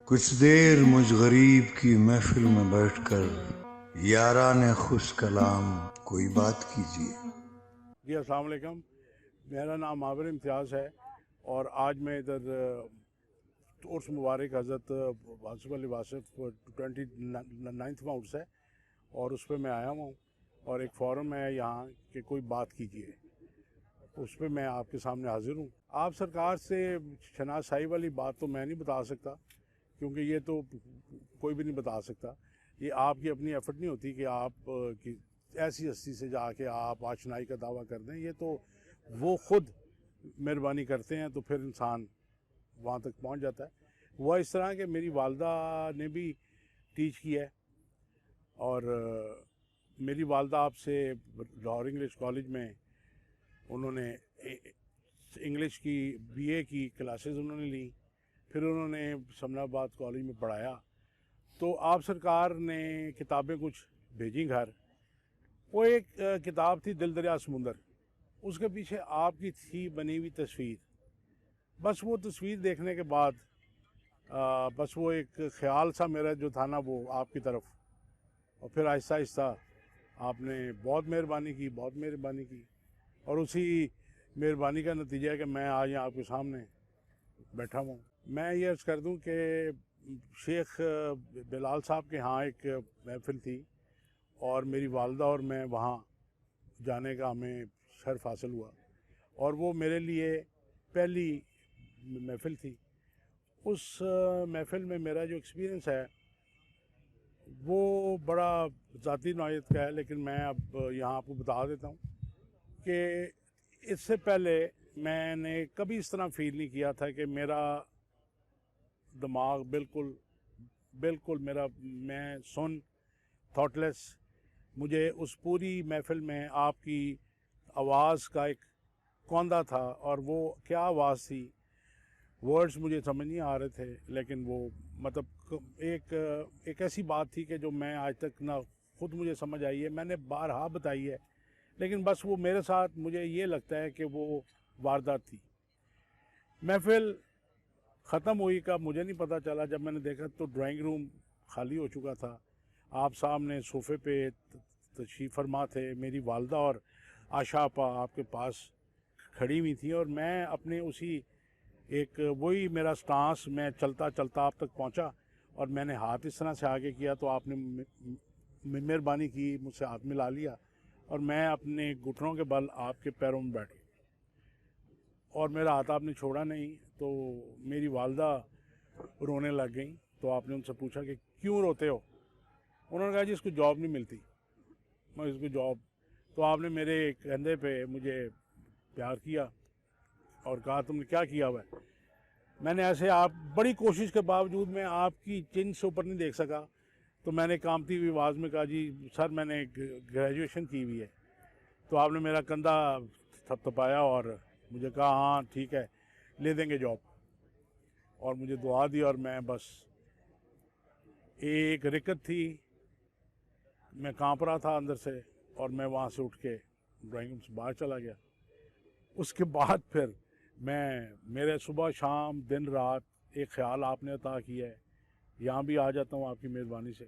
कुछ देर मुझ गरीब की महफिल में बैठकर याराने खुश कलाम कोई बात कीजिए। जी अस्सलाम वालेकुम। मेरा नाम आबिर इम्तियाज़ है और आज मैं इधर उर्स मुबारक हज़रत वासिफ़ अली वासिफ़ 29वां उर्स है और उस पर मैं आया हूँ और एक फ़ोरम है यहाँ कि कोई बात कीजिए, उस पर मैं आपके सामने हाज़िर हूँ। आप सरकार से शनासाई वाली बात तो मैं नहीं बता सकता, क्योंकि ये तो कोई भी नहीं बता सकता। ये आपकी अपनी एफर्ट नहीं होती कि आप कि ऐसी हस्ती से जाके आप आशनाई का दावा कर दें। ये तो वो ख़ुद मेहरबानी करते हैं तो फिर इंसान वहाँ तक पहुँच जाता है। हुआ इस तरह कि मेरी वालदा ने भी टीच किया है और मेरी वालदा आपसे लाहौर इंग्लिश कॉलेज में उन्होंने इंग्लिश की बीए की क्लासेस उन्होंने ली, फिर उन्होंने समनाबाद कॉलेज में पढ़ाया। तो आप सरकार ने किताबें कुछ भेजी घर। वो एक किताब थी दिल दरिया समुंदर, उसके पीछे आपकी थी बनी हुई तस्वीर। बस वो तस्वीर देखने के बाद बस वो एक ख़्याल सा मेरा जो था ना वो आपकी तरफ, और फिर आहिस्ता आहिस्ता आपने बहुत मेहरबानी की, बहुत मेहरबानी की, और उसी मेहरबानी का नतीजा है कि मैं आज यहाँ आपके सामने बैठा हूँ। मैं ये अर्ज़ कर दूँ कि शेख बिलाल साहब के यहाँ एक महफिल थी और मेरी वालदा और मैं वहाँ जाने का हमें शर्फ हासिल हुआ और वो मेरे लिए पहली महफिल थी। उस महफिल में मेरा जो एक्सपीरियंस है वो बड़ा ज़ाती नौयत का है, लेकिन मैं अब यहाँ आपको बता देता हूँ कि इससे पहले मैंने कभी इस तरह फ़ील नहीं किया था कि मेरा दिमाग बिल्कुल मैं थॉटलेस। मुझे उस पूरी महफिल में आपकी आवाज़ का एक कौंधा था, और वो क्या आवाज़ थी, वर्ड्स मुझे समझ नहीं आ रहे थे, लेकिन वो मतलब एक ऐसी बात थी कि जो मैं आज तक ना खुद मुझे समझ आई है, मैंने बारहा बताई है, लेकिन बस वो मेरे साथ मुझे ये लगता है कि वो वारदात थी। महफिल ख़त्म हुई का मुझे नहीं पता चला। जब मैंने देखा तो ड्राइंग रूम खाली हो चुका था। आप सामने सोफ़े पे तशरीफ़ फरमा थे, मेरी वालदा और आशा आपा आपके पास खड़ी हुई थी, और मैं अपने उसी एक वही मेरा स्टांस, मैं चलता चलता आप तक पहुंचा और मैंने हाथ इस तरह से आगे किया तो आपने मेहरबानी की, मुझसे हाथ मिला लिया और मैं अपने घुटनों के बल आपके पैरों में बैठ गया और मेरा हाथ आपने छोड़ा नहीं। तो मेरी वालदा रोने लग गई, तो आपने उनसे पूछा कि क्यों रोते हो। उन्होंने कहा जी इसको जॉब नहीं मिलती, मैं इसको जॉब। तो आपने मेरे कंधे पे मुझे प्यार किया और कहा तुमने क्या किया हुआ है। मैंने ऐसे आप बड़ी कोशिश के बावजूद मैं आपकी चिन से ऊपर नहीं देख सका, तो मैंने कांपती हुई आवाज़ में कहा जी सर मैंने ग्रेजुएशन की हुई है। तो आपने मेरा कंधा थपथपाया और मुझे कहा हाँ ठीक है ले देंगे जॉब, और मुझे दुआ दी। और मैं बस एक रिकत थी, मैं कांप रहा था अंदर से, और मैं वहाँ से उठ के ड्राइंग रूम से बाहर चला गया। उसके बाद फिर मेरे सुबह शाम दिन रात एक ख्याल आपने अता किया है, यहाँ भी आ जाता हूँ आपकी मेहरबानी से,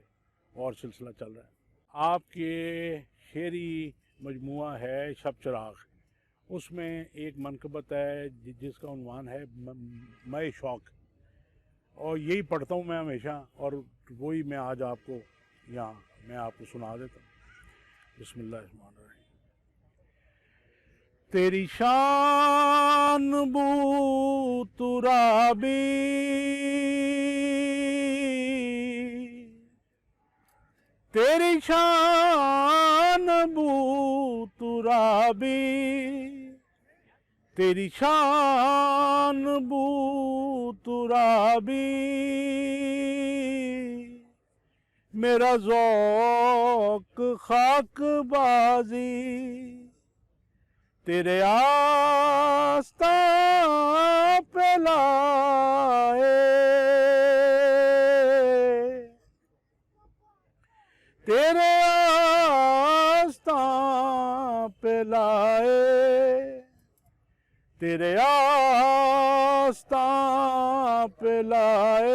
और सिलसिला चल रहा है। आपके शेरी मजमुआ है शब चिराग, उसमें एक मनकबत है जिसका उन्वान है मैं शौक़, और यही पढ़ता हूँ मैं हमेशा, और वही मैं आज आपको यहाँ मैं आपको सुना देता हूँ। बिस्मिल्लाहिर्रहमानिर्रहीम। तेरी शान बू तुराबी, तेरी शान बू तुराबी, तेरी शान बू तुराबी, मेरा ज़ौक़ खाकबाजी, तेरे आस्था पे लाए, तेरे आस्था पे लाए, तेरे आस्था पे लाए,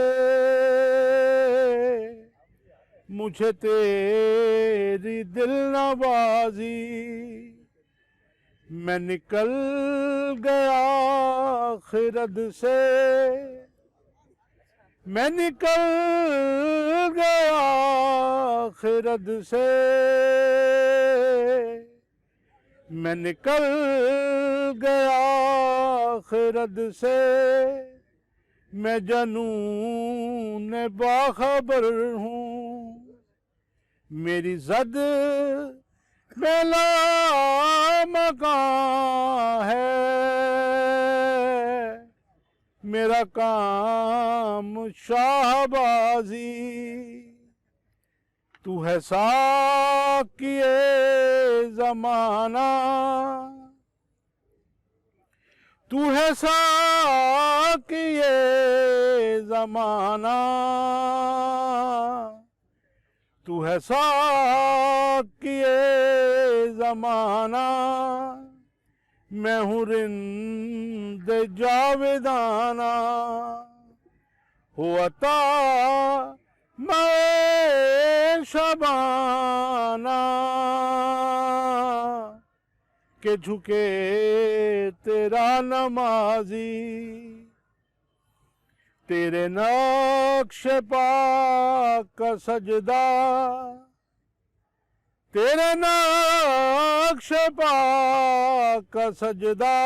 मुझे तेरी दिल नवाजी, मैं निकल गया खिरद से, मैं निकल गया खिरद से, मैं निकल गया खिरद से, मैं जनून बाखबर हूँ, मेरी जद बेला मकान है, मेरा काम शाहबाजी, तू है साकिए जमाना, तू है साकिए जमाना, तू है साकिए जमाना, मैं हूँ रिंद जावेदाना, हो अता मैं शबाना, के झुके तेरा नमाजी, तेरे नक्श पाक का सजदा, तेरे नक्श पाक का सजदा,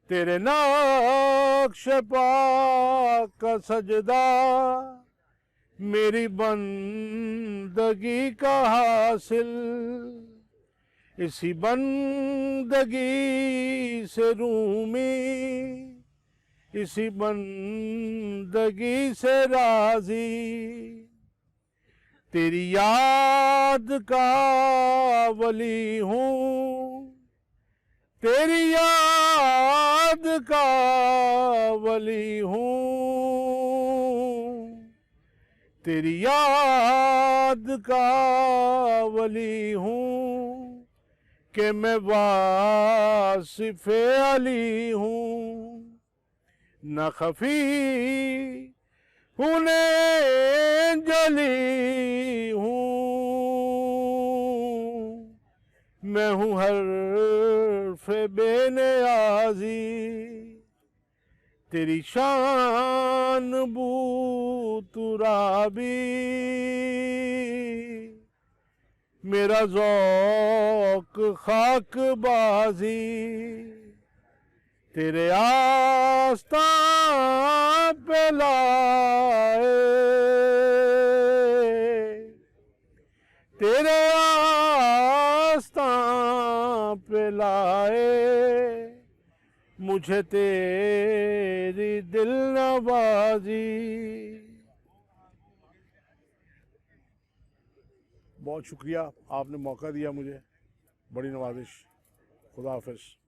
तेरे नक्श पाक का सजदा, मेरी बंदगी का हासिल, इसी बंदगी से रूमी, इसी बंदगी से राजी, तेरी याद का वली हूँ, तेरी याद का वली हूँ, तेरी याद का वली हूँ, कि मैं वासिफ़े अली हूँ, न खफी हूँ जली हूँ, मैं हूँ हर्फ बेनियाज़ी, तेरी शान बू तुराबी, मेरा ज़ौक़ खाक बाजी, तेरे आस्तां पे लाए, तेरे आस्तां पे लाए, मुझे तेरी दिल नवाजी। बहुत शुक्रिया, आपने मौका दिया मुझे, बड़ी नवाजिश। खुदा हाफ़िज़।